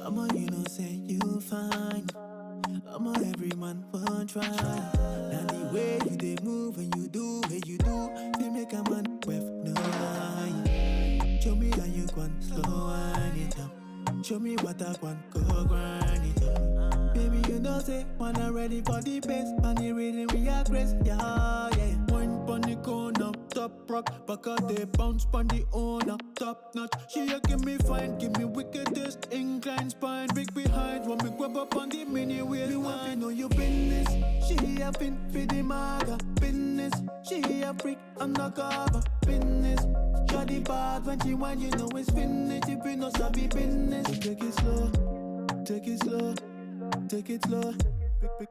I'ma, you know, say you fine. I'ma every man want try. Now the way you they move and you do, they make a man with no lie. Show me how you want slow wind it up. Show me what I want, go grind it up. Baby, you know say when I'm ready for the best, and the rhythm we aggress, yeah. Wine pon the corner, top rock, back out they bounce pon the owner, top notch. She a give me fine, give me wickedest, incline spine, big behind, when me grab up on the mini wheel. You want to know your business, she a fin for the maga, business. She a freak undercover, business. Shawty bad when she want, you know it's finished. If you know sabi business, take it slow, take it slow. Take it slow,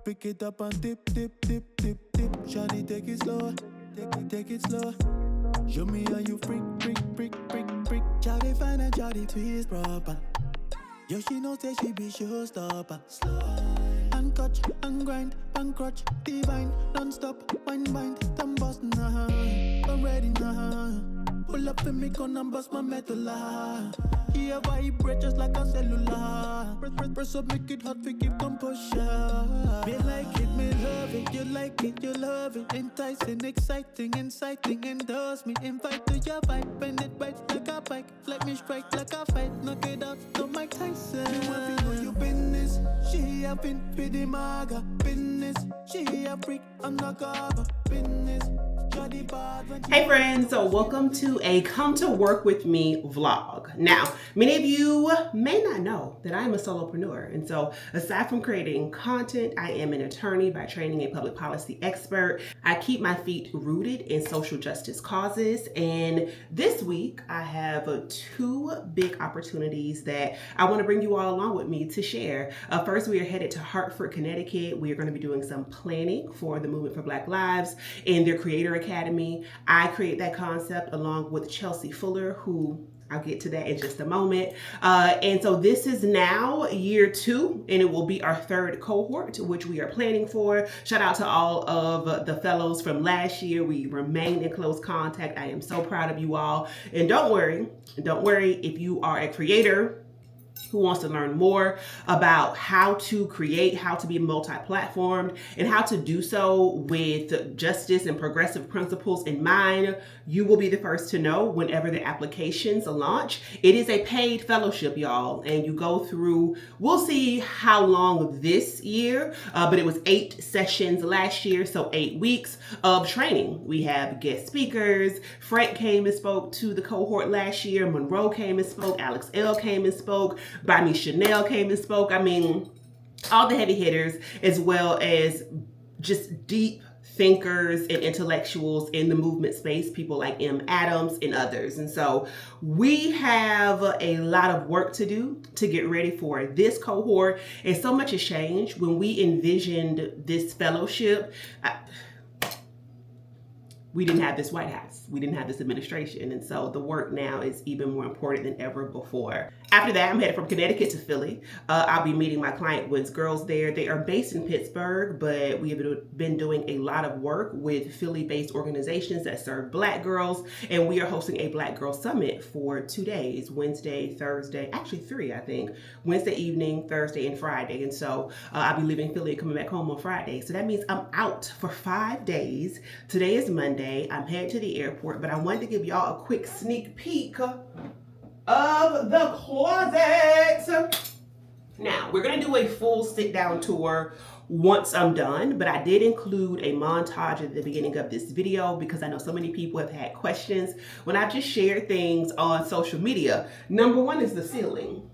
pick it up and dip. Shawty, take it slow, take it slow. Show me how you freak. Shawty fine and shawty twist proper. Yo, she know say she be showstopper. Slow and touch and grind and crutch, divine non-stop. Wine bind, them bust nah. I'm ready nah. Pull up and me gun and bust my metal. Yeah, vibrate just like a cellular. Press up, make it hot, we keep composure. Me like it, me love it. You like it, you love it. Enticing, exciting, inciting, endorse me. Invite to your vibe, bend it right like a bike. Like me strike like a fight, knock it out, don't Mike Tyson. You want to know your business. She a pin for the maga, business. She a freak undercover, business. Hey friends, so welcome to a Come to Work With Me vlog. Now, many of you may not know that I am a solopreneur, and so aside from creating content, I am an attorney by training, a public policy expert. I keep my feet rooted in social justice causes, and this week I have two big opportunities that I want to bring you all along with me to share. First, we are headed to Hartford, Connecticut. We are going to be doing some planning for the Movement for Black Lives in their Creator Academy. I create that concept along with Chelsea Fuller, who I'll get to that in just a moment. And so this is now year 2, and it will be our 3rd cohort, which we are planning for. Shout out to all of the fellows from last year. We remain in close contact. I am so proud of you all. And don't worry if you are a creator who wants to learn more about how to create, how to be multi-platformed, and how to do so with justice and progressive principles in mind. You will be the first to know whenever the applications launch. It is a paid fellowship, y'all, and you go through, we'll see how long this year, but it was 8 sessions last year, so 8 weeks of training. We have guest speakers. Frank came and spoke to the cohort last year. Monroe came and spoke. Alex L came and spoke. By me, Chanel came and spoke. I mean, all the heavy hitters, as well as just deep thinkers and intellectuals in the movement space, people like M. Adams and others. And so we have a lot of work to do to get ready for this cohort. And so much has changed. When we envisioned this fellowship, we didn't have this White House. We didn't have this administration. And so the work now is even more important than ever before. After that, I'm headed from Connecticut to Philly. I'll be meeting my client Wynn's Girls there. They are based in Pittsburgh, but we have been doing a lot of work with Philly-based organizations that serve Black girls. And we are hosting a Black Girl Summit for 2 days, Wednesday, Thursday, actually 3, I think. Wednesday evening, Thursday, and Friday. And so I'll be leaving Philly and coming back home on Friday. So that means I'm out for 5 days. Today is Monday. I'm headed to the airport, but I wanted to give y'all a quick sneak peek of the closet. Now, we're going to do a full sit-down tour once I'm done, but I did include a montage at the beginning of this video because I know so many people have had questions when I just shared things on social media. Number 1 is the ceiling.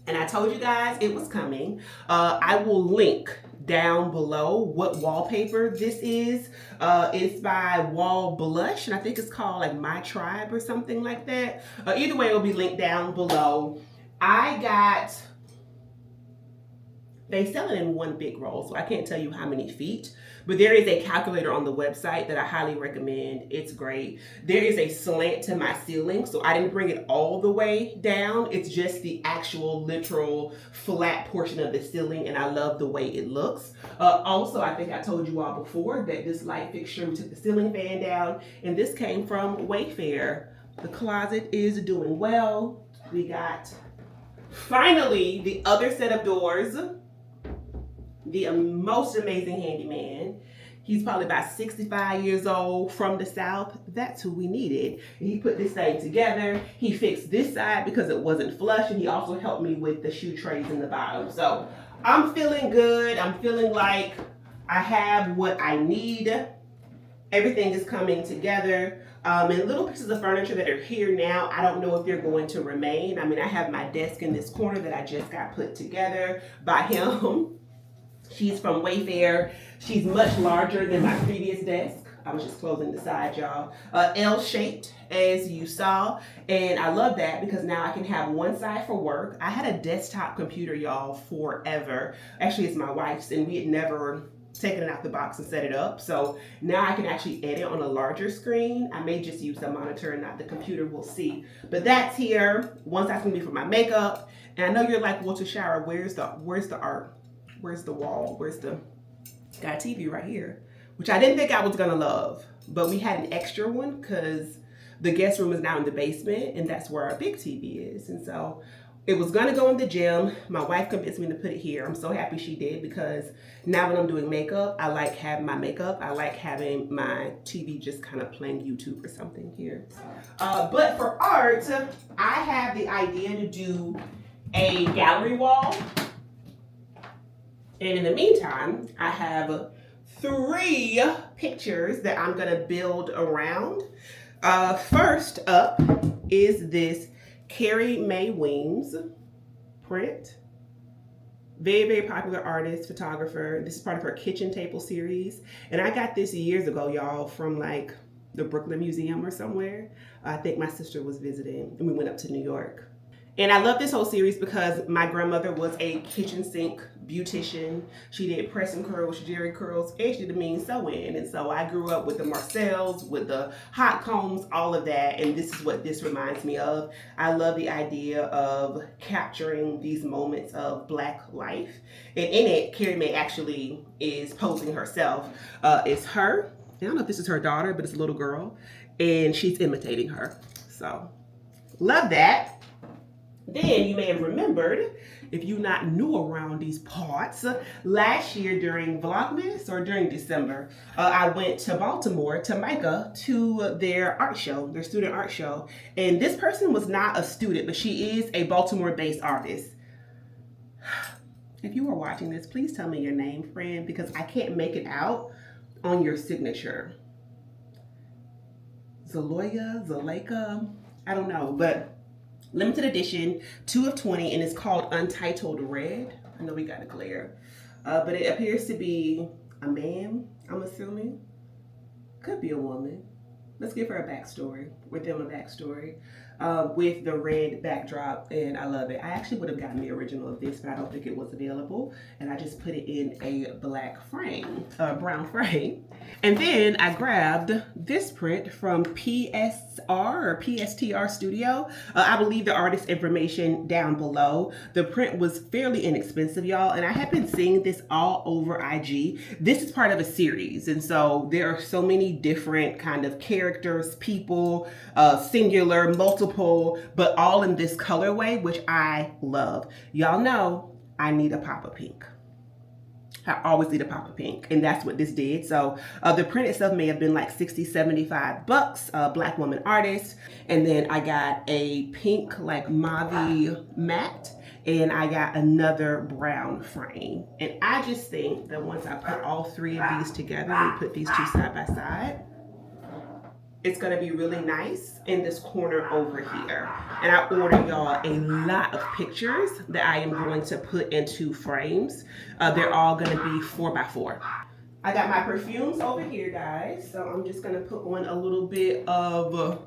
And I told you guys it was coming. I will link down below what wallpaper this is. It's by Wall Blush, and I think it's called like My Tribe or something like that. Either way, it'll be linked down below. They sell it in one big roll, so I can't tell you how many feet, but there is a calculator on the website that I highly recommend. It's great. There is a slant to my ceiling, so I didn't bring it all the way down. It's just the actual literal flat portion of the ceiling, and I love the way it looks. Also, I think I told you all before that this light fixture, we took the ceiling fan down, and this came from Wayfair. The closet is doing well. We got finally the other set of doors. The most amazing handyman. He's probably about 65 years old from the South. That's who we needed. And he put this thing together. He fixed this side because it wasn't flush, and he also helped me with the shoe trays in the bottom. So I'm feeling good. I'm feeling like I have what I need. Everything is coming together. And little pieces of furniture that are here now, I don't know if they're going to remain. I mean, I have my desk in this corner that I just got put together by him. She's from Wayfair. She's much larger than my previous desk. I was just closing the side, y'all. L-shaped, as you saw. And I love that because now I can have one side for work. I had a desktop computer, y'all, forever. Actually, it's my wife's, and we had never taken it out the box and set it up. So now I can actually edit on a larger screen. I may just use the monitor and not the computer, we'll see. But that's here. One side's gonna be for my makeup. And I know you're like, well, Tashara, where's the art? Where's the wall? Got a TV right here, which I didn't think I was gonna love, but we had an extra one because the guest room is now in the basement and that's where our big TV is. And so it was gonna go in the gym. My wife convinced me to put it here. I'm so happy she did because now when I'm doing makeup, I like having my makeup. I like having my TV just kind of playing YouTube or something here. But for art, I have the idea to do a gallery wall. And in the meantime, I have 3 pictures that I'm gonna build around. First up is this Carrie Mae Weems print. Very, very popular artist, photographer. This is part of her kitchen table series. And I got this years ago, y'all, from like the Brooklyn Museum or somewhere. I think my sister was visiting and we went up to New York. And I love this whole series because my grandmother was a kitchen sink beautician. She did press and curls, jerry curls, and she did the mean sewing. And so I grew up with the Marcells, with the hot combs, all of that. And this is what this reminds me of. I love the idea of capturing these moments of Black life. And in it, Carrie Mae actually is posing herself. It's her. I don't know if this is her daughter, but it's a little girl. And she's imitating her. So love that. Then you may have remembered, if you're not new around these parts, last year during Vlogmas or during December, I went to Baltimore, to MICA, to their art show, their student art show. And this person was not a student, but she is a Baltimore-based artist. If you are watching this, please tell me your name, friend, because I can't make it out on your signature. Zaleika, I don't know, but limited edition, 2 of 20, and it's called Untitled Red. I know we got a glare, but it appears to be a man, I'm assuming. Could be a woman. Let's give her a backstory, with them a backstory, with the red backdrop, and I love it. I actually would have gotten the original of this, but I don't think it was available, and I just put it in a black frame, brown frame. And then I grabbed this print from PSR or PSTR Studio. I believe the artist information down below. The print was fairly inexpensive, y'all, and I have been seeing this all over IG. This is part of a series, and so there are so many different kind of characters, people, singular, multiple, but all in this colorway, which I love. Y'all know I need a pop of pink. I always need a pop of pink, and that's what this did. So the print itself may have been like 60, 75 bucks, Black woman artist. And then I got a pink like mauve matte, and I got another brown frame. And I just think that once I put all 3 of these together, we put these 2 side by side, it's gonna be really nice in this corner over here. And I ordered y'all a lot of pictures that I am going to put into frames. They're all gonna be 4x4. I got my perfumes over here, guys. So I'm just gonna put on a little bit of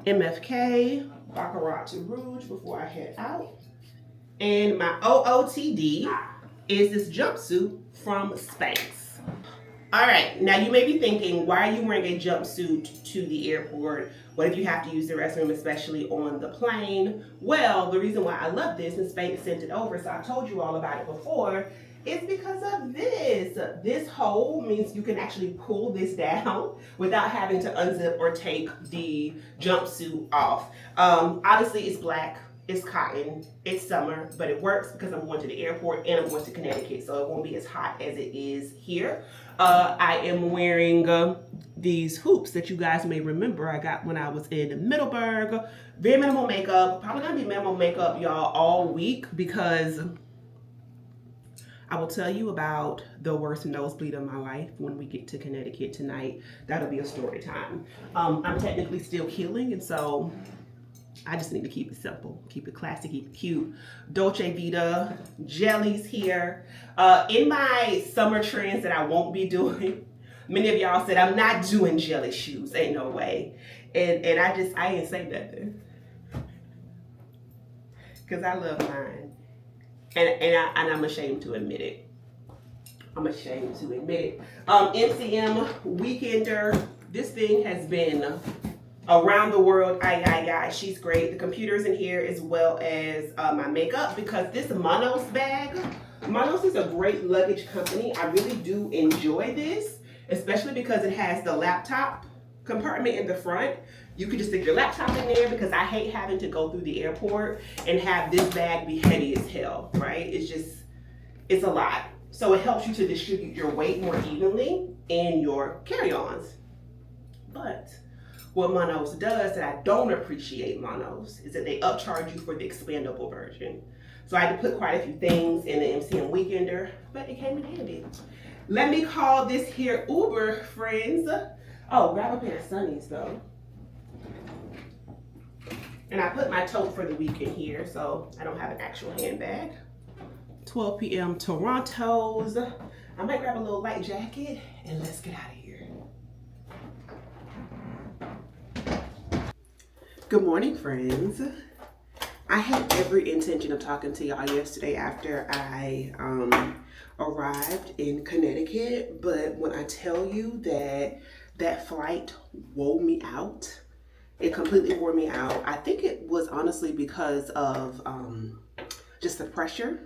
MFK, Baccarat Rouge before I head out. And my OOTD is this jumpsuit from Spanx. All right, now you may be thinking, why are you wearing a jumpsuit to the airport? What if you have to use the restroom, especially on the plane? Well, the reason why I love this, and Spanx sent it over, so I told you all about it before, is because of this. This hole means you can actually pull this down without having to unzip or take the jumpsuit off. Obviously, it's black. It's cotton, it's summer, but it works because I'm going to the airport and I'm going to Connecticut, so it won't be as hot as it is here. I am wearing these hoops that you guys may remember I got when I was in Middleburg. Very minimal makeup. Probably gonna be minimal makeup, y'all, all week because I will tell you about the worst nosebleed of my life when we get to Connecticut tonight. That'll be a story time. I'm technically still healing, and so I just need to keep it simple, keep it classy, keep it cute. Dolce Vita, jellies here. In my summer trends that I won't be doing, many of y'all said I'm not doing jelly shoes, ain't no way. And I ain't say nothing. Cause I love mine. And I'm ashamed to admit it. MCM Weekender, this thing has been around the world. She's great. The computer's in here as well as my makeup because this Monos bag, Monos is a great luggage company. I really do enjoy this, especially because it has the laptop compartment in the front. You can just stick your laptop in there because I hate having to go through the airport and have this bag be heavy as hell, right? It's a lot. So it helps you to distribute your weight more evenly in your carry-ons. But what Monos does that I don't appreciate Monos is that they upcharge you for the expandable version. So I had to put quite a few things in the MCM Weekender, but it came in handy. Let me call this here Uber, friends. Oh, grab a pair of sunnies though. And I put my tote for the week in here, so I don't have an actual handbag. 12 p.m. Toronto's. I might grab a little light jacket and let's get out of here. Good morning, friends. I had every intention of talking to y'all yesterday after I arrived in Connecticut, but when I tell you that flight wore me out, it completely wore me out. I think it was honestly because of just the pressure,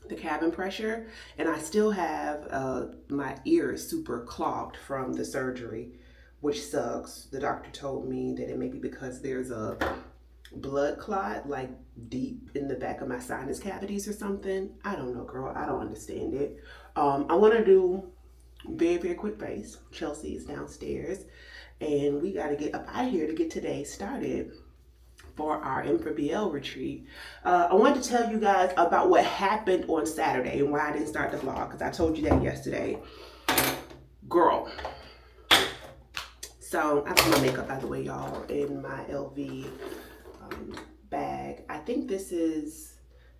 the cabin pressure, and I still have my ears super clogged from the surgery, which sucks. The doctor told me that it may be because there's a blood clot like deep in the back of my sinus cavities or something. I don't know, girl. I don't understand it. I want to do very, very quick face. Chelsea is downstairs and we got to get up out of here to get today started for our M4BL retreat. I wanted to tell you guys about what happened on Saturday and why I didn't start the vlog because I told you that yesterday. Girl. So I put my makeup, by the way, y'all, in my LV bag. I think this is,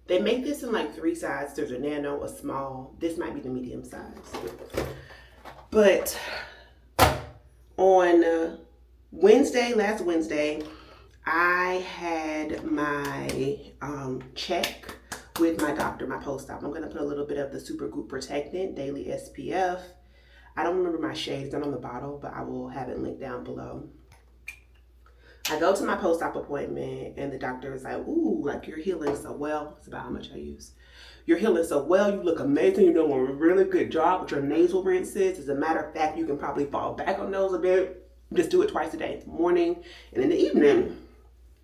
they make this in like 3 sizes. There's a nano, a small. This might be the medium size. But on last Wednesday, I had my check with my doctor, my post-op. I'm gonna put a little bit of the Super Goop Protectant Daily SPF. I don't remember my shades, not on the bottle, but I will have it linked down below. I go to my post-op appointment and the doctor is like, ooh, like you're healing so well. It's about how much I use. You're healing so well. You look amazing. You're doing a really good job with your nasal rinses. As a matter of fact, you can probably fall back on those a bit. Just do it twice a day, morning and in the evening.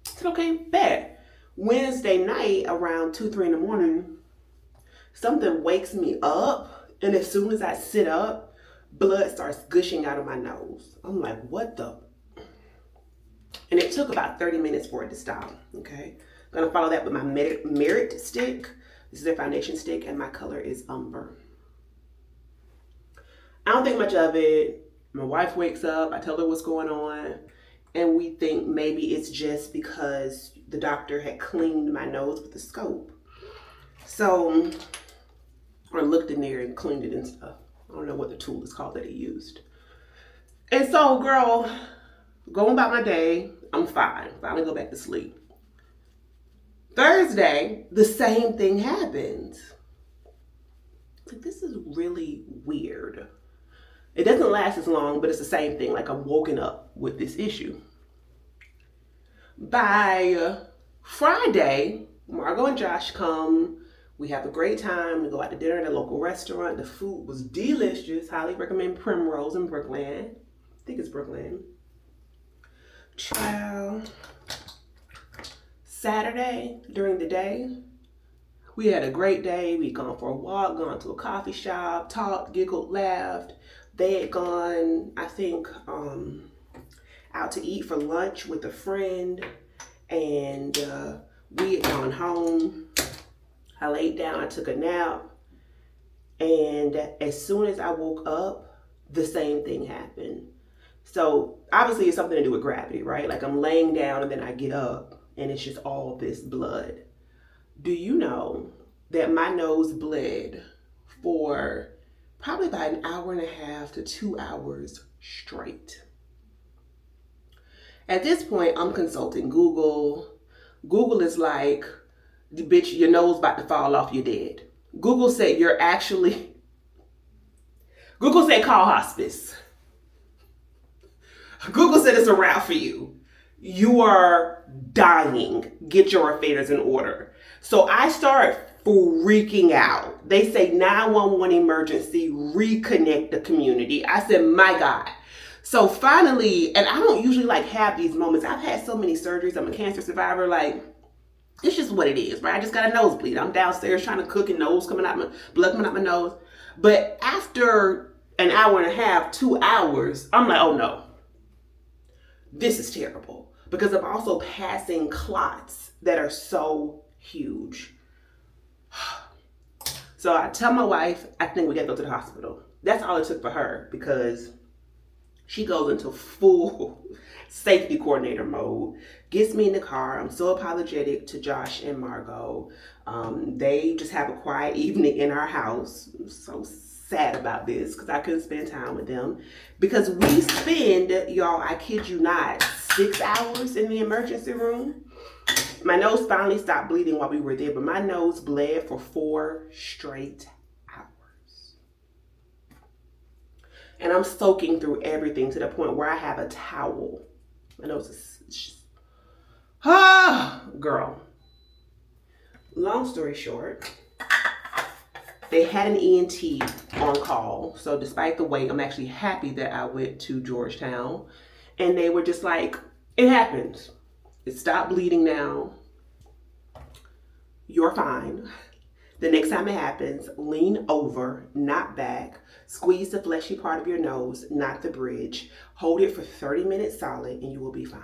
I said, okay, bad. Wednesday night around 2, 3 in the morning, something wakes me up. And as soon as I sit up, blood starts gushing out of my nose. I'm like, what the? And it took about 30 minutes for it to stop, okay? I'm gonna follow that with my Merit stick. This is their foundation stick and my color is Umber. I don't think much of it. My wife wakes up, I tell her what's going on, and we think maybe it's just because the doctor had cleaned my nose with the scope. So, or looked in there and cleaned it and stuff. I don't know what the tool is called that he used. And so, girl, going about my day, I'm fine. Finally go back to sleep. Thursday, the same thing happens. Like, this is really weird. It doesn't last as long, but it's the same thing. Like, I'm woken up with this issue. By Friday, Margot and Josh come. We have a great time. We go out to dinner at a local restaurant. The food was delicious. Highly recommend Primrose in Brooklyn. I think it's Brooklyn. Child. Saturday during the day, we had a great day. We'd gone for a walk, gone to a coffee shop, talked, giggled, laughed. They had gone, I think, out to eat for lunch with a friend, and we had gone home. I laid down, I took a nap, and as soon as I woke up, the same thing happened. So obviously it's something to do with gravity, right? Like I'm laying down and then I get up and it's just all this blood. Do you know that my nose bled for probably about an hour and a half to 2 hours straight? At this point, I'm consulting Google. Google is like, bitch, your nose about to fall off, you're dead. Google said Google said call hospice. Google said it's a wrap for you. You are dying. Get your affairs in order. So I start freaking out. They say 911 emergency, reconnect the community. I said, my God. So finally, and I don't usually like have these moments. I've had so many surgeries. I'm a cancer survivor. Like, it's just what it is, right? I just got a nosebleed. I'm downstairs trying to cook and blood coming out my nose. But after an hour and a half, 2 hours, I'm like, oh no. This is terrible because I'm also passing clots that are so huge. So I tell my wife, I think we gotta go to the hospital. That's all it took for her because she goes into full safety coordinator mode, gets me in the car. I'm so apologetic to Josh and Margot. They just have a quiet evening in our house. I'm so sad about this because I couldn't spend time with them because we spend, y'all, I kid you not, 6 hours in the emergency room. My nose finally stopped bleeding while we were there, but my nose bled for 4 straight hours. And I'm soaking through everything to the point where I have a towel. My nose is just, girl. Long story short, they had an ENT on call. So despite the wait, I'm actually happy that I went to Georgetown. And they were just like, it happens. It stopped bleeding now. You're fine. The next time it happens, lean over, not back, squeeze the fleshy part of your nose, not the bridge. Hold it for 30 minutes solid and you will be fine.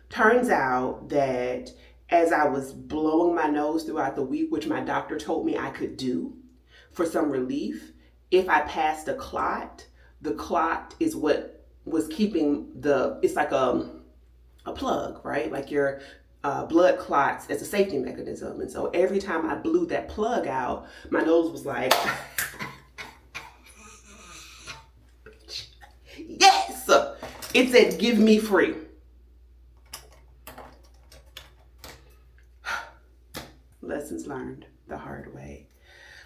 Turns out that as I was blowing my nose throughout the week, which my doctor told me I could do, for some relief, if I passed the clot is what was keeping it's like a plug, right? Like your blood clots as a safety mechanism. And so every time I blew that plug out, my nose was like, yes! It said, give me free. Lessons learned the hard way.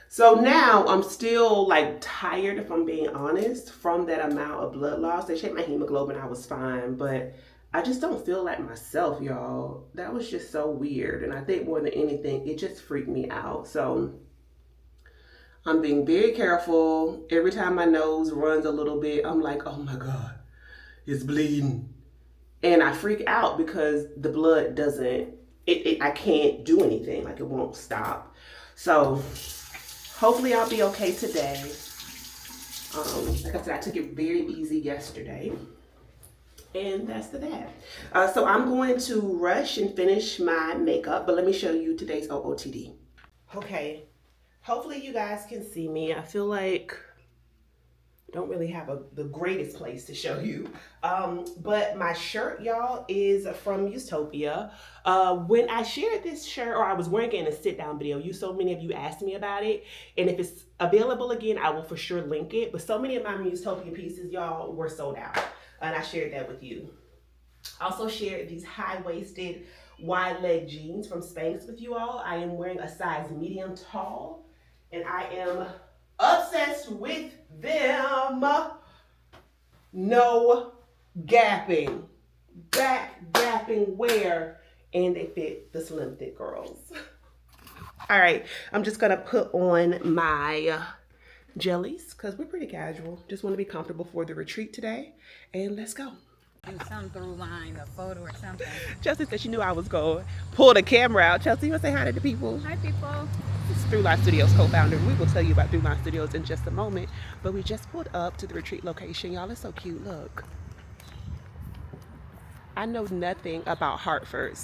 So now I'm still like tired, if I'm being honest, from that amount of blood loss. They checked my hemoglobin, I was fine, but I just don't feel like myself, y'all. That was just so weird. And I think more than anything, it just freaked me out. So I'm being very careful. Every time my nose runs a little bit, I'm like, oh my God, it's bleeding. And I freak out because the blood doesn't, I can't do anything. Like it won't stop. So hopefully I'll be okay today. Like I said, I took it very easy yesterday. And that's that. So I'm going to rush and finish my makeup, but let me show you today's OOTD. Okay, hopefully you guys can see me. I feel like I don't really have the greatest place to show you. But my shirt, y'all, is from Utopia. When I shared this shirt, or I was wearing it in a sit down video, so many of you asked me about it. And if it's available again, I will for sure link it. But so many of my Utopia pieces, y'all, were sold out. And I shared that with you. I also shared these high-waisted, wide-leg jeans from Spanx with you all. I am wearing a size medium tall, and I am obsessed with them. No gapping. Back gapping wear, and they fit the slim fit girls. All right, I'm just gonna put on my jellies because we're pretty casual. Just want to be comfortable for the retreat today, and let's go. do some through line, a photo or something. Chelsea said she knew I was going to pull the camera out. Chelsea, you want to say hi to the people? Hi, people. This is Throughline Studios co-founder. We will tell you about Throughline Studios in just a moment. But we just pulled up to the retreat location. Y'all, it's so cute. Look. I know nothing about Hartford,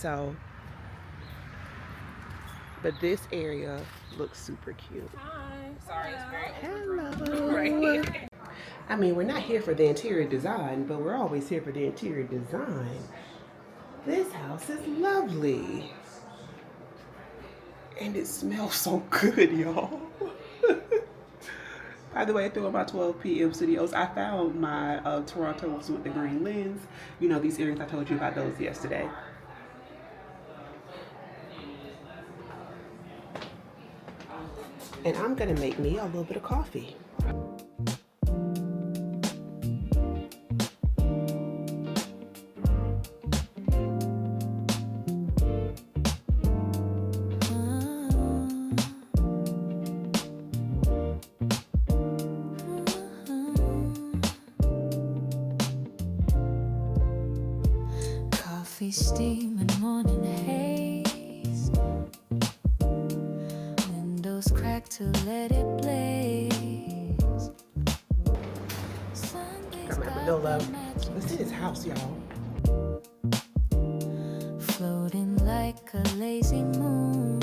but this area looks super cute. Hi. Sorry, it's very Hello. Right. I mean, we're not here for the interior design, but we're always here for the interior design. This house is lovely. And it smells so good, y'all. By the way, through my 12 p.m. studios, I found my Toronto ones with the green lens. You know, these earrings, I told you about those yesterday. And I'm gonna make me a little bit of coffee. Steaming morning haze, windows cracked to let it blaze. Got my vanilla. Let's see this house, y'all. Floating like a lazy moon.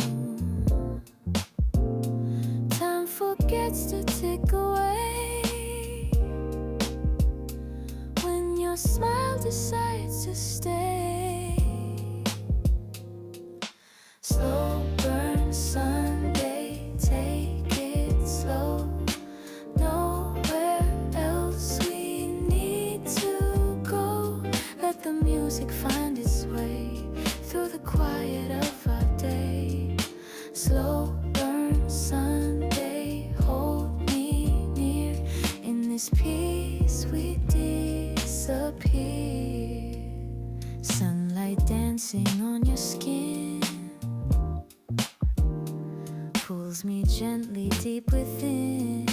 Time forgets to tick away when your smile decides to stay. Slow burn Sunday, take it slow. Nowhere else we need to go. Let the music find its way through the quiet of our day. Slow burn Sunday, hold me near. In this peace we disappear. Sunlight dancing on your skin pulls me gently deep within.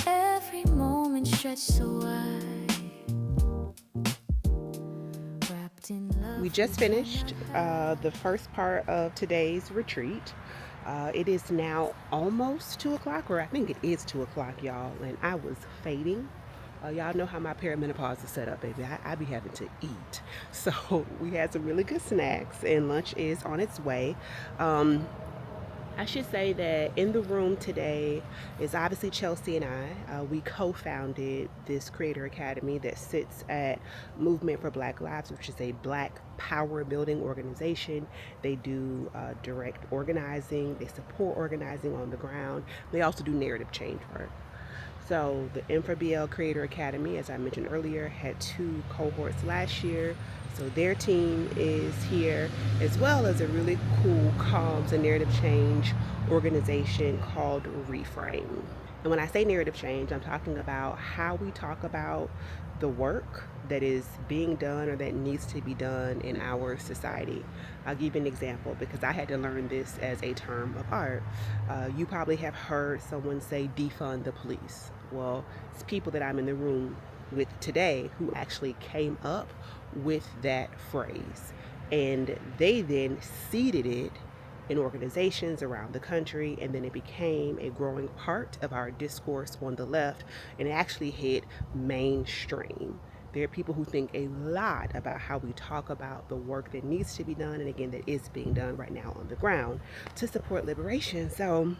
Every moment stretched so wide, wrapped in love. We just finished the first part of today's retreat. It is now almost 2 o'clock, or I think it is 2 o'clock, y'all, and I was fading. Y'all know how my perimenopause is set up, baby. I be having to eat. So we had some really good snacks, and lunch is on its way. I should say that in the room today is obviously Chelsea and I. We co-founded this Creator Academy that sits at Movement for Black Lives, which is a Black power building organization. They do direct organizing. They support organizing on the ground. They also do narrative change work. So the InfraBL Creator Academy, as I mentioned earlier, had 2 cohorts last year. So their team is here, as well as a really cool comms and narrative change organization called Reframe. And when I say narrative change, I'm talking about how we talk about the work that is being done or that needs to be done in our society. I'll give you an example because I had to learn this as a term of art. You probably have heard someone say defund the police. Well, it's people that I'm in the room with today who actually came up with that phrase, and they then seeded it in organizations around the country, and then it became a growing part of our discourse on the left, and it actually hit mainstream. There are people who think a lot about how we talk about the work that needs to be done, and again, that is being done right now on the ground to support liberation. So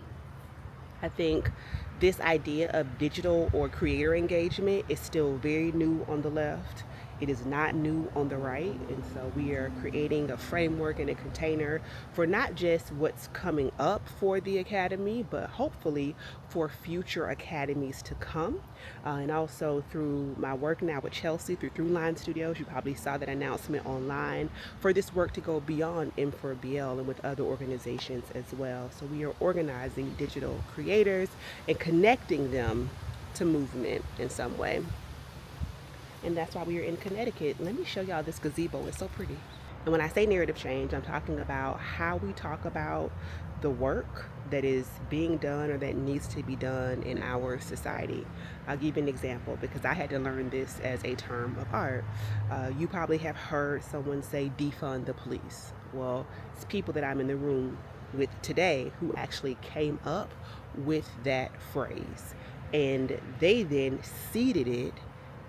I think this idea of digital or creator engagement is still very new on the left. It is not new on the right, and so we are creating a framework and a container for not just what's coming up for the Academy, but hopefully for future academies to come. And also through my work now with Chelsea, through Throughline Studios, you probably saw that announcement online for this work to go beyond M4BL and with other organizations as well. So we are organizing digital creators and connecting them to movement in some way. And that's why we are in Connecticut. Let me show y'all this gazebo. It's so pretty. And when I say narrative change, I'm talking about how we talk about the work that is being done or that needs to be done in our society. I'll give you an example because I had to learn this as a term of art. You probably have heard someone say defund the police. Well, it's people that I'm in the room with today who actually came up with that phrase, and they then seeded it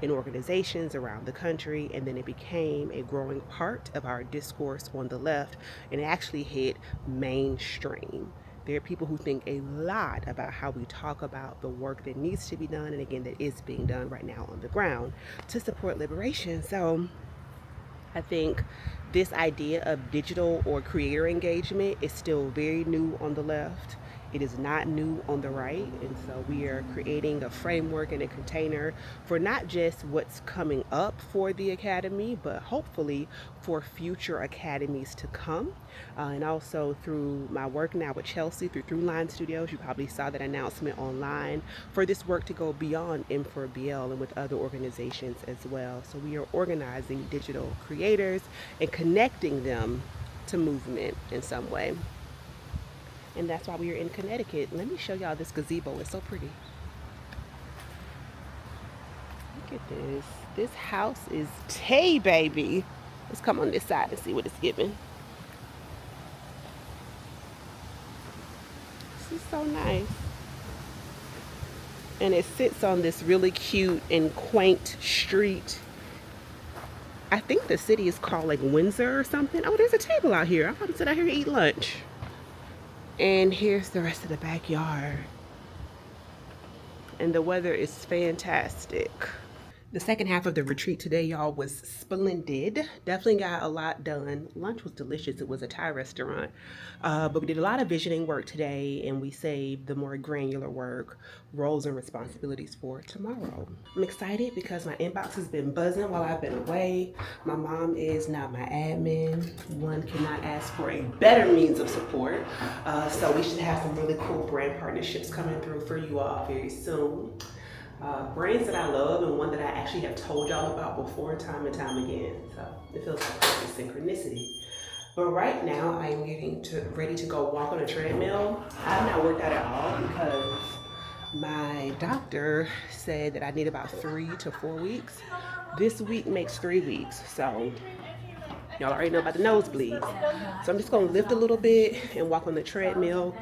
in organizations around the country, and then it became a growing part of our discourse on the left, and it actually hit mainstream. There are people who think a lot about how we talk about the work that needs to be done, and again, that is being done right now on the ground to support liberation. So I think this idea of digital or creator engagement is still very new on the left. It is not new on the right. And so we are creating a framework and a container for not just what's coming up for the academy, but hopefully for future academies to come. And also through my work now with Chelsea through Throughline Studios, you probably saw that announcement online for this work to go beyond M4BL and with other organizations as well. So we are organizing digital creators and connecting them to movement in some way. And that's why we are in Connecticut. Let me show y'all this gazebo. It's so pretty. Look at this. This house is Tay, baby. Let's come on this side and see what it's giving. This is so nice. And it sits on this really cute and quaint street. I think the city is called like Windsor or something. Oh, there's a table out here. I'm about to sit out here and eat lunch. And here's the rest of the backyard. And the weather is fantastic. The second half of the retreat today, y'all, was splendid. Definitely got a lot done. Lunch was delicious. It was a Thai restaurant. But we did a lot of visioning work today, and we saved the more granular work, roles and responsibilities for tomorrow. I'm excited because my inbox has been buzzing while I've been away. My mom is now my admin. One cannot ask for a better means of support. So we should have some really cool brand partnerships coming through for you all very soon. Brands that I love and one that I actually have told y'all about before time and time again. So it feels like perfect synchronicity. But right now I am getting ready to go walk on a treadmill. I've not worked out at all because my doctor said that I need about 3 to 4 weeks. This week makes 3 weeks. So y'all already know about the nosebleeds. So I'm just gonna lift a little bit and walk on the treadmill.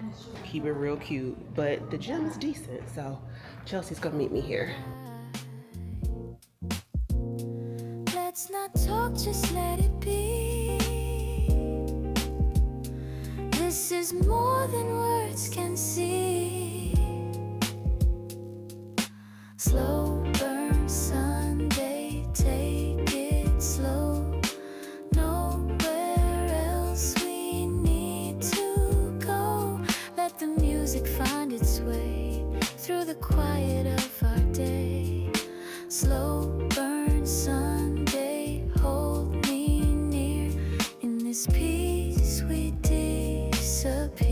Keep it real cute. But the gym's decent, so Chelsea's gonna meet me here. Let's not talk, just let it be. This is more than words can see. Slow burn Sunday, take it slow. Nowhere else we need to go. Let the music find its way through the quiet of our day. Slow burn Sunday, hold me near. In this peace we disappear.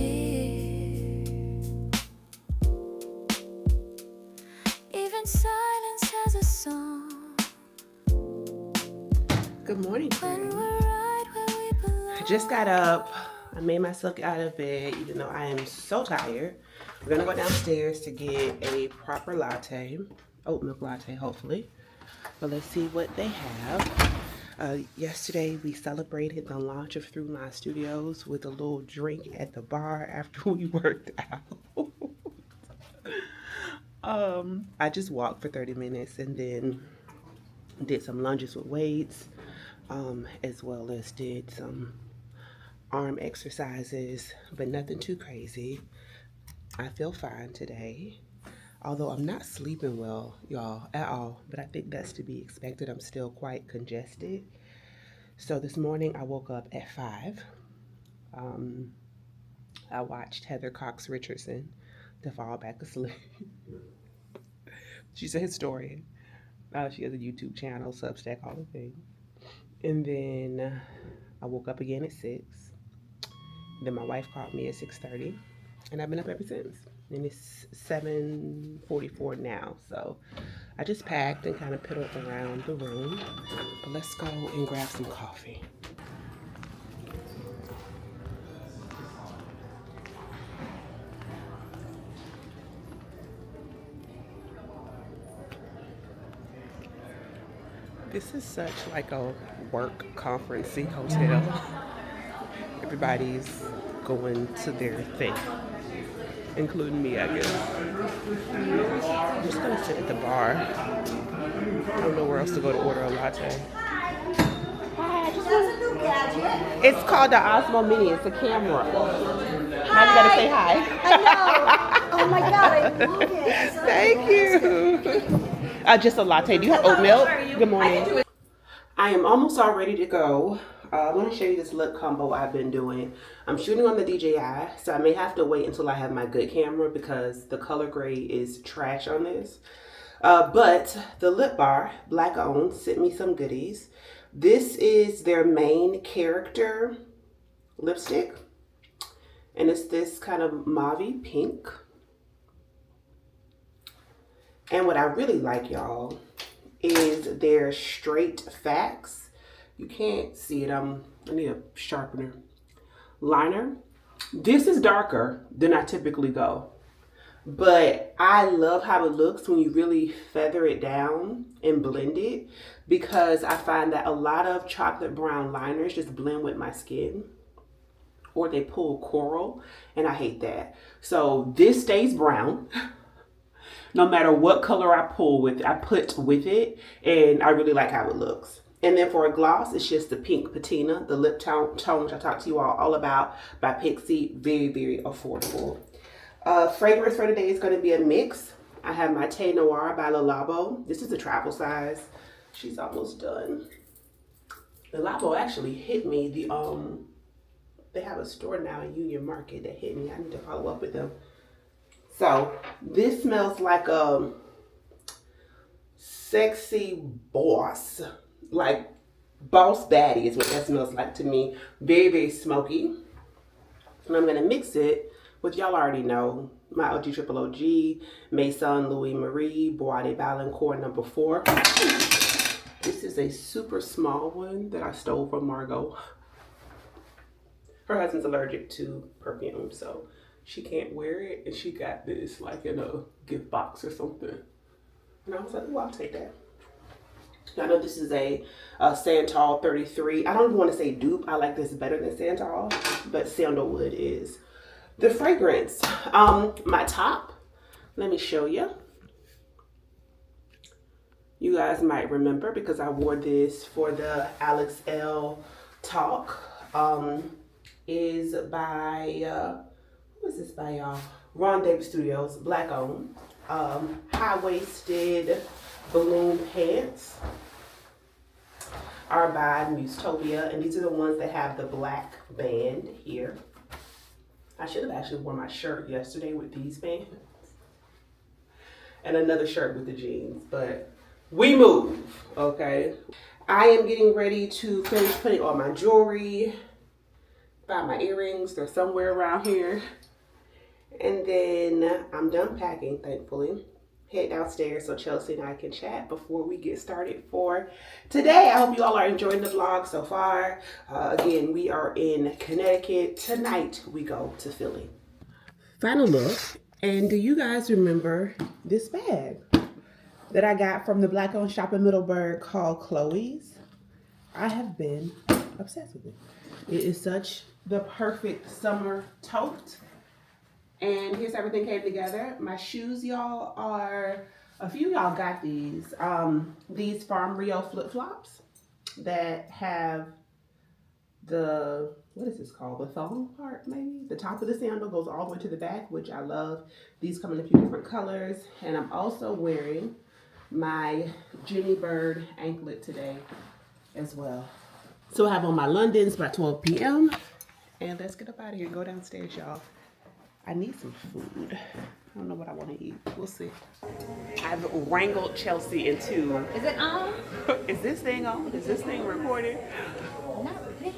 Even silence has a song. Good morning, When friend. we're right where we belong. I just got up. I made myself get out of bed even though I am so tired. We're gonna go downstairs to get a proper latte, oat milk latte hopefully. But let's see what they have. Yesterday we celebrated the launch of Throughline Studios with a little drink at the bar after we worked out. I just walked for 30 minutes and then did some lunges with weights, as well as did some arm exercises, but nothing too crazy. I feel fine today, although I'm not sleeping well, y'all, at all, but I think that's to be expected. I'm still quite congested. So this morning I woke up at 5. I watched Heather Cox Richardson to fall back asleep. She's a historian. She has a YouTube channel, Substack, all the things. And then I woke up again at 6. Then my wife called me at 6:30, and I've been up ever since. And it's 7:44 now, so I just packed and kind of piddled around the room. But let's go and grab some coffee. This is such like a work conferencey hotel. Everybody's going to their thing, including me, I guess. I'm just gonna sit at the bar. I don't know where else to go to order a latte. It's called the Osmo Mini. It's a camera. Now you gotta say hi. I know. Oh my god, I love it. Thank you. Just a latte. Do you have oat milk? Good morning. I am almost all ready to go. I want to show you this look combo I've been doing. I'm shooting on the DJI, so I may have to wait until I have my good camera because the color grade is trash on this. But the Lip Bar, black owned, sent me some goodies. This is their main character lipstick. And it's this kind of mauve pink. And what I really like, y'all, is their straight facts. You can't see it. I need a sharpener. Liner. This is darker than I typically go. But I love how it looks when you really feather it down and blend it, because I find that a lot of chocolate brown liners just blend with my skin, or they pull coral, and I hate that. So this stays brown no matter what color I put with it, and I really like how it looks. And then for a gloss, it's just the pink patina, the lip tone which I talked to you all about by Pixie. Very, very affordable. Fragrance for today is going to be a mix. I have my Thé Noir by Le Labo. This is a travel size. She's almost done. Le Labo actually hit me. They have a store now in Union Market that hit me. I need to follow up with them. So this smells like a sexy boss. Like boss baddie is what that smells like to me. Very, very smoky. And I'm going to mix it with, y'all already know, my OG Triple OG, Maison Louis Marie, Bois de Valancourt number 4. This is a super small one that I stole from Margot. Her husband's allergic to perfume, so she can't wear it. And she got this like in a gift box or something. And I was like, oh, I'll take that. I know this is a Santal 33. I don't even want to say dupe. I like this better than Santal, but Sandalwood is the fragrance. My top, let me show you. You guys might remember because I wore this for the Alex L talk. Is by, who is this by, y'all? Ron Davis Studios, black owned. High-waisted balloon pants are by Mustopia, and these are the ones that have the black band here. I should have actually worn my shirt yesterday with these bands and another shirt with the jeans, but we move, okay? I am getting ready to finish putting on my jewelry. Find my earrings, they're somewhere around here. And then I'm done packing, thankfully. Head downstairs so Chelsea and I can chat before we get started for today. I hope you all are enjoying the vlog so far. Again, we are in Connecticut. Tonight we go to Philly. Final look. And do you guys remember this bag that I got from the black owned shop in Middleburg called Chloe's? I have been obsessed with it. It is such the perfect summer tote. And here's how everything came together. My shoes, y'all, are, a few of y'all got these. These Farm Rio flip-flops that have the, what is this called? The thong part, maybe? The top of the sandal goes all the way to the back, which I love. These come in a few different colors. And I'm also wearing my Jenny Bird anklet today as well. So I have on my Londons by 12 p.m. And let's get up out of here and go downstairs, y'all. I need some food. I don't know what I want to eat. We'll see. I've wrangled Chelsea into... Is it on? Is this thing on? Is this thing recorded? Not really.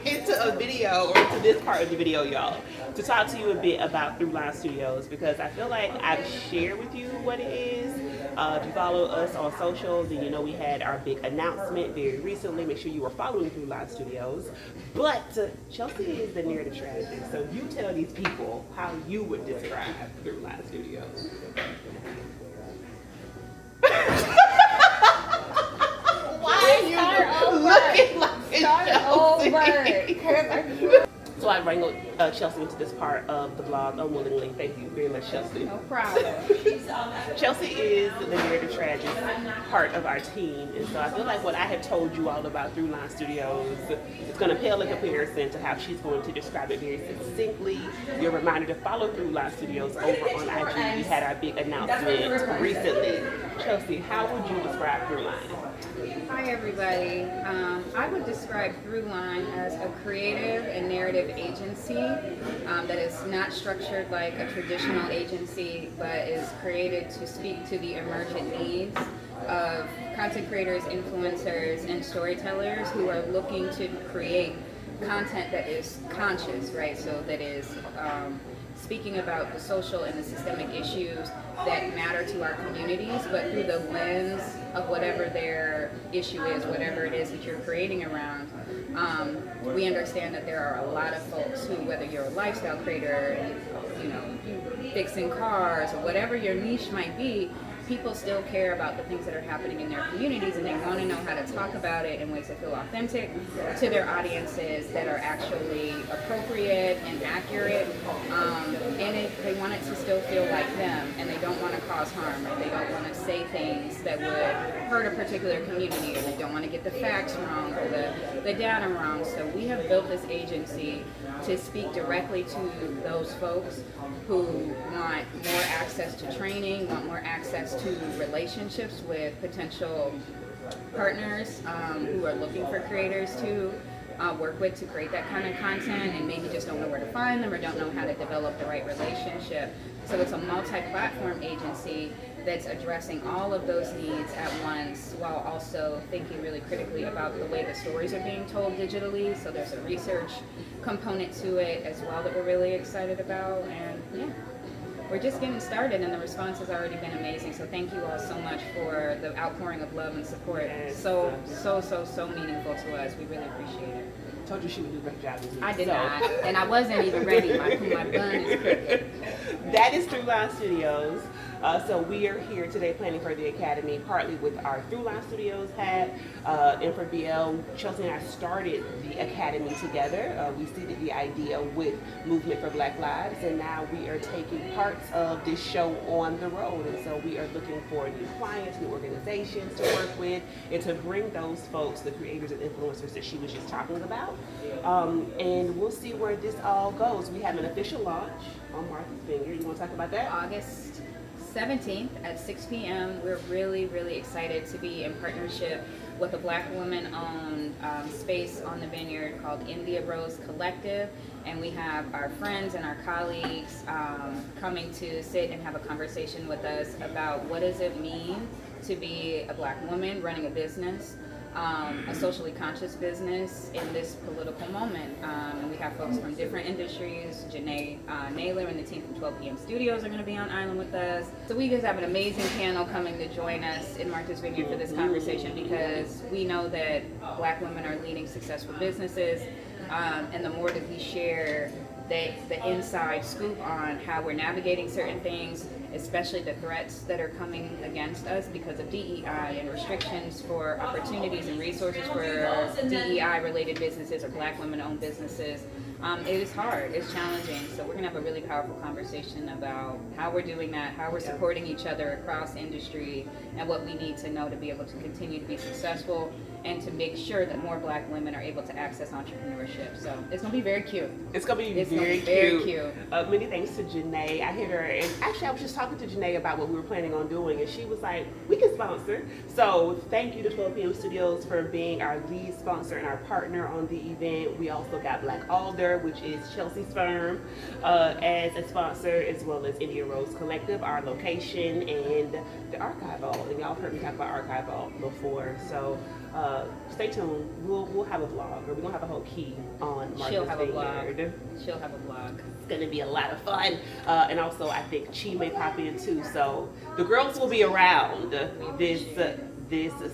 Into a video, or into this part of the video, y'all, to talk to you a bit about Throughline Studios, because I feel like I've shared with you what it is. If you follow us on social, then you know we had our big announcement very recently. Make sure you are following Throughline Studios. But Chelsea is the narrative strategist, so you tell these people how you would describe Throughline Studios. So I wrangled Chelsea into this part of the vlog unwillingly. Thank you very much, Chelsea. No problem. Chelsea is the narrative tragic part of our team, and so I feel like what I have told you all about Throughline Studios is going to pale in comparison to how she's going to describe it very succinctly. You're reminded to follow Throughline Studios over on IG. We had our big announcement recently. Chelsea, how would you describe Throughline? Hi everybody. I would describe Throughline as a creative and narrative agency that is not structured like a traditional agency, but is created to speak to the emergent needs of content creators, influencers, and storytellers who are looking to create content that is conscious, right? So that is speaking about the social and the systemic issues that matter to our communities, but through the lens of whatever their issue is, whatever it is that you're creating around. We understand that there are a lot of folks who, whether you're a lifestyle creator, fixing cars, or whatever your niche might be, people still care about the things that are happening in their communities, and they want to know how to talk about it in ways that feel authentic to their audiences, that are actually appropriate and accurate, they want it to still feel like them, and they don't want to cause harm, or they don't want to say things that would hurt a particular community, or they don't want to get the facts wrong or the data wrong. So we have built this agency to speak directly to those folks who want more access to training, want more access to relationships with potential partners who are looking for creators to work with to create that kind of content, and maybe just don't know where to find them or don't know how to develop the right relationship. So it's a multi-platform agency that's addressing all of those needs at once, while also thinking really critically about the way the stories are being told digitally. So there's a research component to it as well that we're really excited about. And yeah, we're just getting started, and the response has already been amazing. So thank you all so much for the outpouring of love and support. So meaningful to us. We really appreciate it. Told you she would do a great job. I did not, and I wasn't even ready. My bun is crooked. That is Throughline Studios. So we are here today planning for the Academy, partly with our Throughline Studios hat, and for BL, Chelsea and I started the Academy together. We seeded the idea with Movement for Black Lives, and now we are taking parts of this show on the road. And so we are looking for new clients, new organizations to work with, and to bring those folks, the creators and influencers that she was just talking about. And we'll see where this all goes. We have an official launch on Martha's Vineyard. You want to talk about that? August 17th at 6 p.m. We're really, really excited to be in partnership with a Black woman-owned space on the vineyard called India Rose Collective, and we have our friends and our colleagues coming to sit and have a conversation with us about what does it mean to be a Black woman running a business, a socially conscious business in this political moment. And we have folks from different industries. Janae Naylor and the team from 12 p.m. Studios are going to be on island with us. So we just have an amazing panel coming to join us in Martha's Vineyard for this conversation, because we know that Black women are leading successful businesses, and the more that we share the inside scoop on how we're navigating certain things, especially the threats that are coming against us because of DEI and restrictions for opportunities and resources for DEI-related businesses or Black women-owned businesses. It is hard, it's challenging, so we're gonna have a really powerful conversation about how we're doing that, how we're supporting each other across industry, and what we need to know to be able to continue to be successful and to make sure that more Black women are able to access entrepreneurship. So it's gonna be very cute. It's gonna be very cute. Many thanks to Janae. I hit her, and actually I was just talking to Janae about what we were planning on doing, and she was like, we can sponsor. So thank you to 12 p.m. Studios for being our lead sponsor and our partner on the event. We also got Black Alder, which is Chelsea's firm, as a sponsor, as well as India Rose Collective, our location, and the Archive Vault. And y'all have heard me talk about Archive Vault before, so stay tuned. We'll have a vlog, or we're gonna have a whole key on Martha's She'll have a Vineyard. vlog. She'll have a vlog. It's gonna be a lot of fun, and also I think Chi may pop in too. So the girls will be around this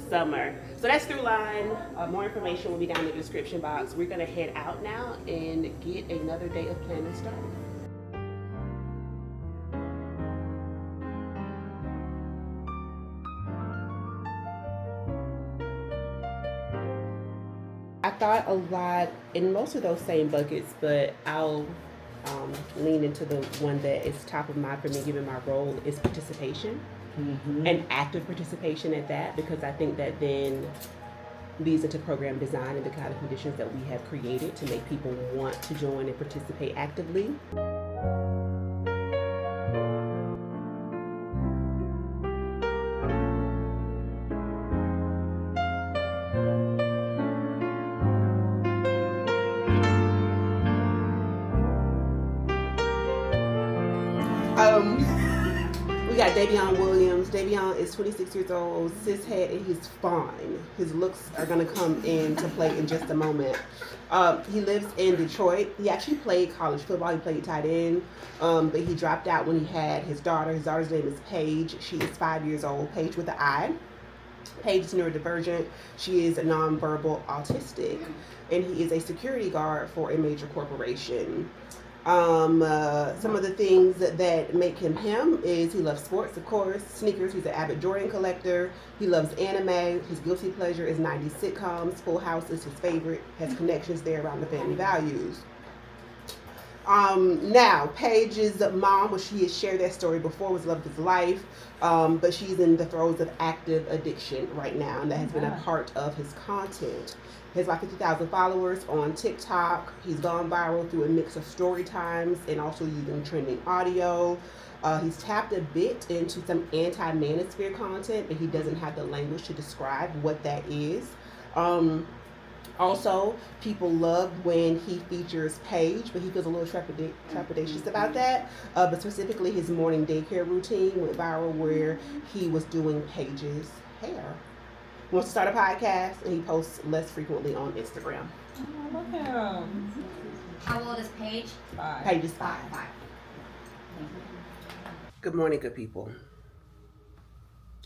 summer. So that's Throughline. More information will be down in the description box. We're gonna head out now and get another day of planning started. I thought a lot in most of those same buckets, but I'll lean into the one that is top of mind for me, given my role, is participation and active participation at that, because I think that then leads into program design and the kind of conditions that we have created to make people want to join and participate actively. We got Davion Williams. Davion is 26 years old, cishet, and he's fine. His looks are going to come into play in just a moment. He lives in Detroit. He actually played college football. He played tight end, but he dropped out when he had his daughter. His daughter's name is Paige. She is 5 years old. Paige with an I. Paige is neurodivergent. She is nonverbal autistic, and he is a security guard for a major corporation. Some of the things that make him him is he loves sports, of course, sneakers. He's an avid Jordan collector. He loves anime. His guilty pleasure is 90s sitcoms. Full House is his favorite. Has connections there around the family values. Now, Paige's mom, which she has shared that story before, was love of his life, but she's in the throes of active addiction right now, and that has been a part of his content. He has about 50,000 followers on TikTok. He's gone viral through a mix of story times and also using trending audio. He's tapped a bit into some anti-manosphere content, but he doesn't have the language to describe what that is. Also, people love when he features Paige, but he feels a little trepidatious about that. But specifically, his morning daycare routine went viral where he was doing Paige's hair. He wants to start a podcast, and he posts less frequently on Instagram. Oh, look at him. How old is Paige? 5. Paige is 5. Good morning, good people.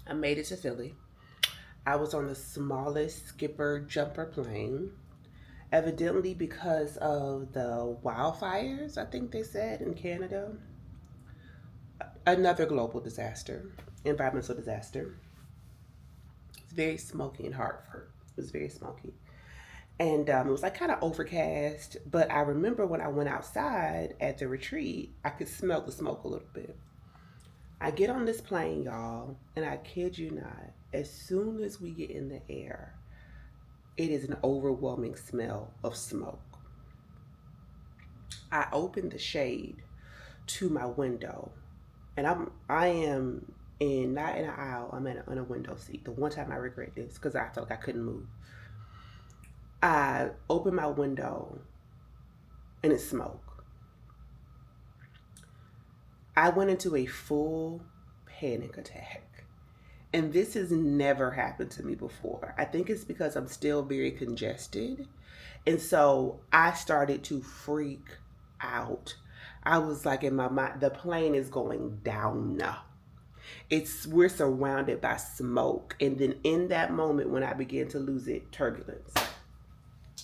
I made it to Philly. I was on the smallest skipper jumper plane, evidently because of the wildfires, I think they said, in Canada. Another global disaster, environmental disaster. It's very smoky in Hartford. It was very smoky. And it was like kind of overcast, but I remember when I went outside at the retreat, I could smell the smoke a little bit. I get on this plane, y'all, and I kid you not, as soon as we get in the air, it is an overwhelming smell of smoke. I open the shade to my window, and I am in, not in an aisle, I'm in a window seat. The one time I regret this, because I felt like I couldn't move. I open my window, and it's smoke. I went into a full panic attack. And this has never happened to me before. I think it's because I'm still very congested. And so I started to freak out. I was like, in my mind, the plane is going down. We're surrounded by smoke. And then in that moment when I began to lose it, turbulence.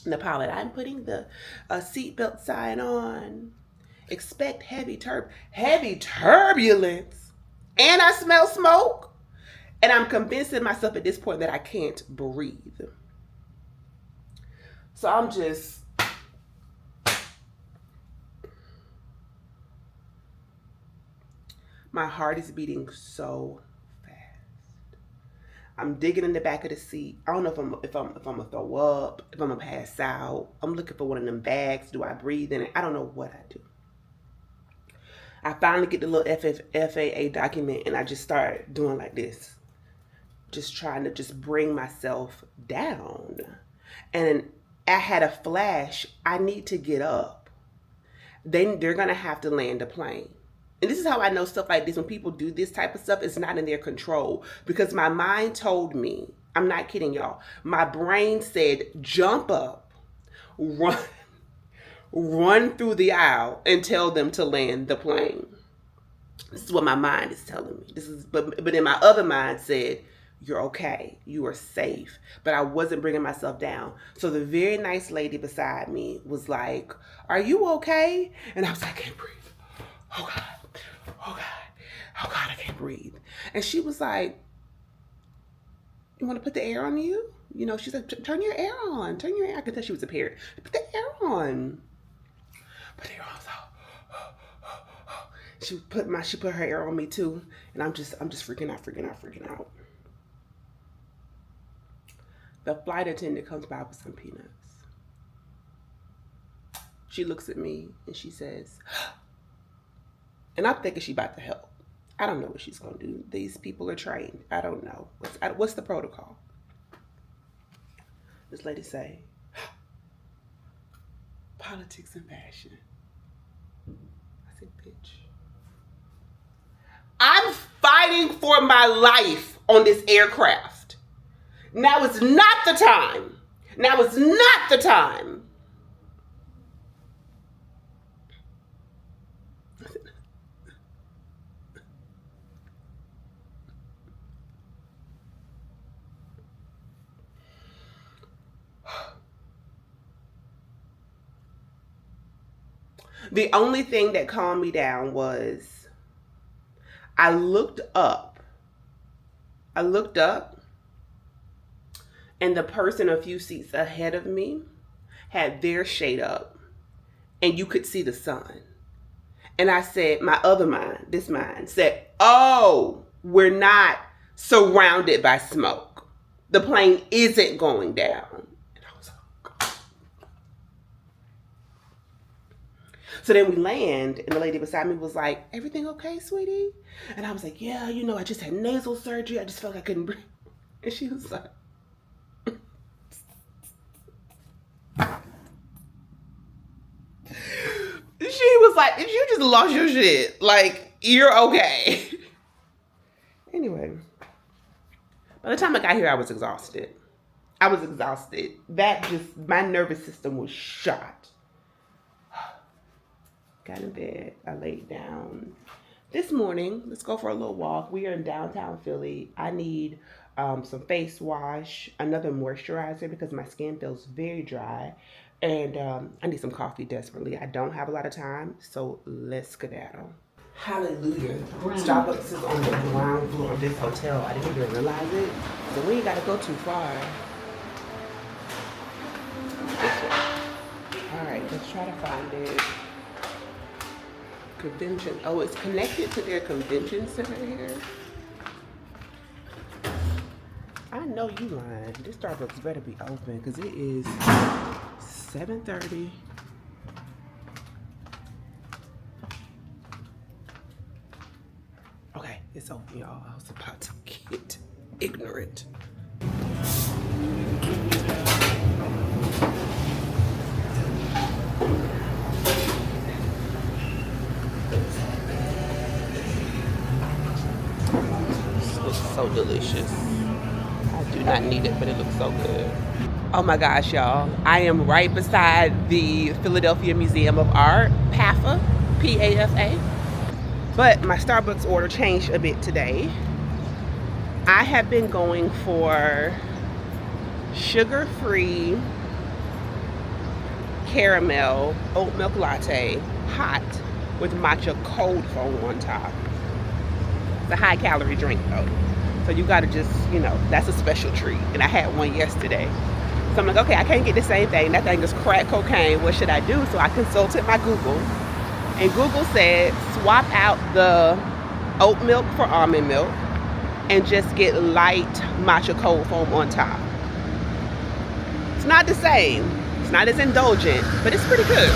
And the pilot, I'm putting the seatbelt sign on. Expect heavy turbulence. And I smell smoke. And I'm convincing myself at this point that I can't breathe. So I'm just, my heart is beating so fast. I'm digging in the back of the seat. I don't know if I'm gonna throw up, if I'm gonna pass out. I'm looking for one of them bags. Do I breathe in it? I don't know what I do. I finally get the little FAA document, and I just start doing like this. Just trying to just bring myself down. And I had a flash. I need to get up. They're going to have to land a plane. And this is how I know stuff like this. When people do this type of stuff, it's not in their control. Because my mind told me, I'm not kidding y'all. My brain said, jump up, run through the aisle and tell them to land the plane. This is what my mind is telling me. But then my other mind said, you're okay. You are safe. But I wasn't bringing myself down. So the very nice lady beside me was like, are you okay? And I was like, I can't breathe. Oh God. Oh God. Oh God, I can't breathe. And she was like, you want to put the air on you? You know, she's like, turn your air on. Turn your air. I could tell she was a parent. Put the air on. Put the air on. So she put her air on me too, and I'm just freaking out. The flight attendant comes by with some peanuts. She looks at me and she says, and I'm thinking she about to help. I don't know what she's gonna do. These people are trained. I don't know. What's the protocol? This lady say, politics and fashion. I said, bitch. I'm fighting for my life on this aircraft. Now is not the time. Now is not the time. The only thing that calmed me down was I looked up, and the person a few seats ahead of me had their shade up, and you could see the sun. And I said, this mind said, oh, we're not surrounded by smoke. The plane isn't going down. And I was like, so then we land, and the lady beside me was like, everything okay, sweetie? And I was like, yeah, you know, I just had nasal surgery. I just felt like I couldn't breathe. And she was like, if you just lost your shit, like, you're okay. Anyway, by the time I got here, I was exhausted. My nervous system was shot. Got in bed, I laid down. This morning, let's go for a little walk. We are in downtown Philly. I need some face wash, another moisturizer because my skin feels very dry. And I need some coffee desperately. I don't have a lot of time, so let's skedaddle. Hallelujah. Starbucks is on the ground floor of this hotel. I didn't even realize it. So we ain't got to go too far. All right, let's try to find it. Convention. Oh, it's connected to their convention center here. I know you lying. This Starbucks better be open because it is 7:30. Okay, it's open, y'all. I was about to get ignorant. This looks so delicious. I do not need it, but it looks so good. Oh my gosh, y'all. I am right beside the Philadelphia Museum of Art, PAFA, P-A-F-A. But my Starbucks order changed a bit today. I have been going for sugar-free caramel oat milk latte, hot, with matcha cold foam on top. It's a high calorie drink though. So you gotta just, you know, that's a special treat. And I had one yesterday. So I'm like, okay, I can't get the same thing. That thing is crack cocaine. What should I do? So I consulted my Google. And Google said, swap out the oat milk for almond milk and just get light matcha cold foam on top. It's not the same. It's not as indulgent, but it's pretty good.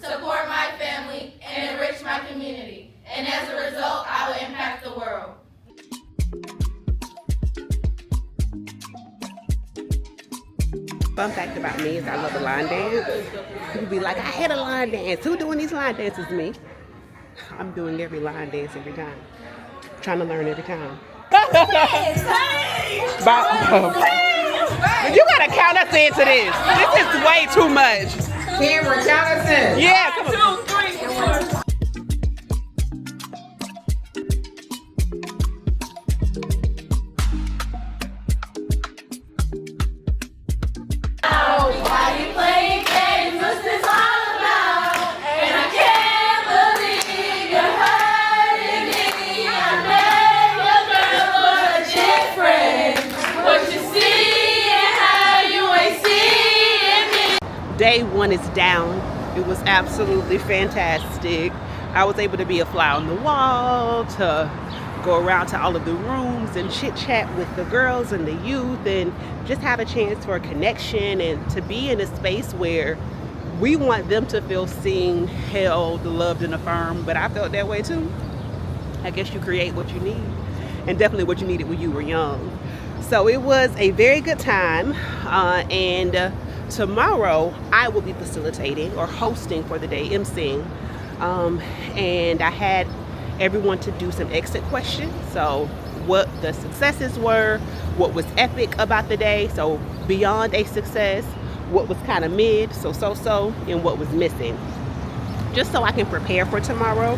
Support my family, and enrich my community. And as a result, I will impact the world. Fun fact about me is I love a line dance. People be like, I hate a line dance. Who doing these line dances? Me. I'm doing every line dance every time. Trying to learn every time. You gotta count us into this. This is way too much. Camera, count us in. Yeah, come on. 2, 3, 4. Why you playing games? What's this all about? And I can't believe you're hurting me. I met your girl for a different. What you see and how you ain't seeing me. Day 1 is down. It was absolutely fantastic. I was able to be a fly on the wall, to go around to all of the rooms and chit chat with the girls and the youth, and just have a chance for a connection and to be in a space where we want them to feel seen, held, loved, and affirmed. But I felt that way too. I guess you create what you need, and definitely what you needed when you were young. So it was a very good time, and tomorrow I will be facilitating or hosting for the day, emceeing, and I had everyone to do some exit questions. So what the successes were, what was epic about the day, so beyond a success, what was kind of mid, so, and what was missing. Just so I can prepare for tomorrow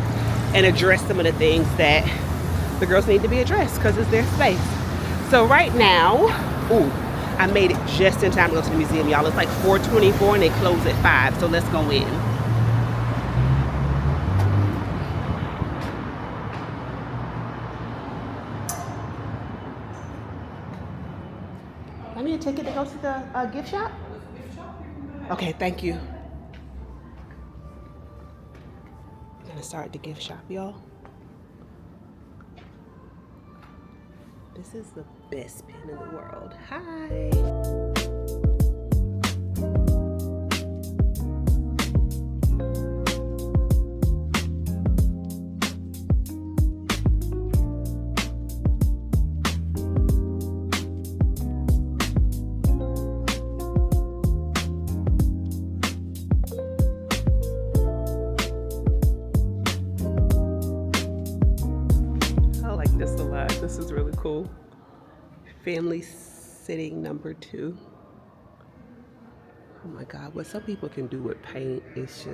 and address some of the things that the girls need to be addressed, because it's their space. So right now, I made it just in time to go to the museum, y'all. It's like 4:24 and they close at 5, so let's go in. I need a ticket to go to the gift shop? Okay, thank you. I'm gonna start the gift shop, y'all. This is the best pen in the world. Hi. This is really cool. Family sitting number 2. Oh my God, what some people can do with paint is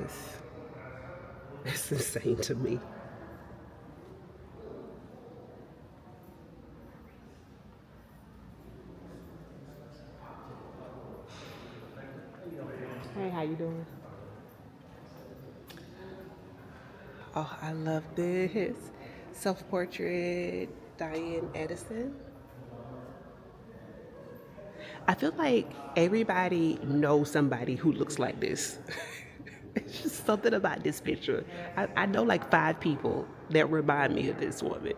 it's insane to me. Hey, how you doing? Oh, I love this. Self-portrait, Diane Edison. I feel like everybody knows somebody who looks like this. It's just something about this picture. I know like 5 people that remind me of this woman.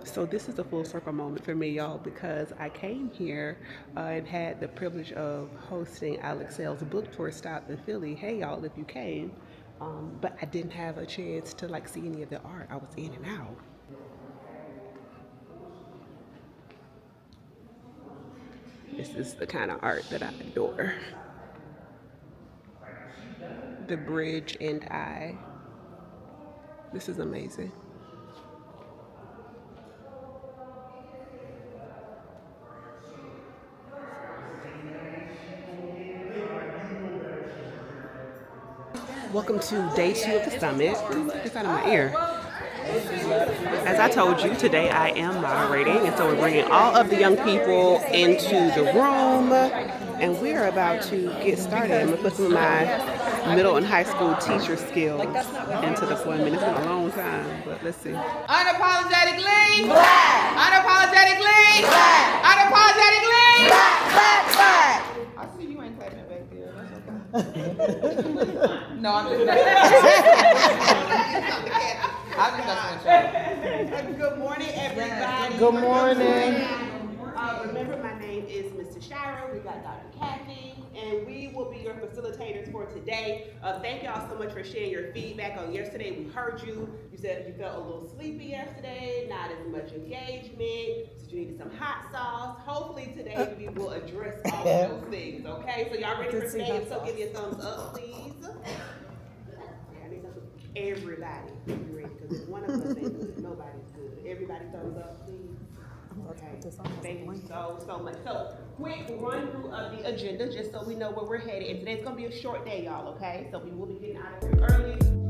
So this is a full circle moment for me, y'all, because I came here and had the privilege of hosting Alex Sales' book tour stop in Philly. Hey, y'all, if you came. But I didn't have a chance to like see any of the art. I was in and out. This is the kind of art that I adore. The Bridge and I. This is amazing. Welcome to day 2 of the summit. Get this out of my ear. As I told you, today I am moderating, and so we're bringing all of the young people into the room, and we're about to get started. I'm gonna put some of my middle and high school teacher skills into deployment. It's been a long time, but let's see. Unapologetically black. Unapologetically black. Unapologetically black. Black. Black. I see you ain't clapping back there. That's okay. No, I'm just Good morning, everybody. Good morning. Remember, my name is Mr. Shira. We got Dr. Kathy, and we will be your facilitators for today. Thank y'all so much for sharing your feedback on yesterday. We heard you. You said you felt a little sleepy yesterday, not as much engagement, so you needed some hot sauce. Hopefully today we will address all of those things, okay? So y'all ready for today? If so, give me a thumbs up, please. everybody be ready. Because if one of us ain't good, nobody's good. Everybody thumbs up, please. Okay. Thank you so much. So, quick run through of the agenda, just so we know where we're headed. And today's gonna be a short day, y'all. Okay, so we will be getting out of here early.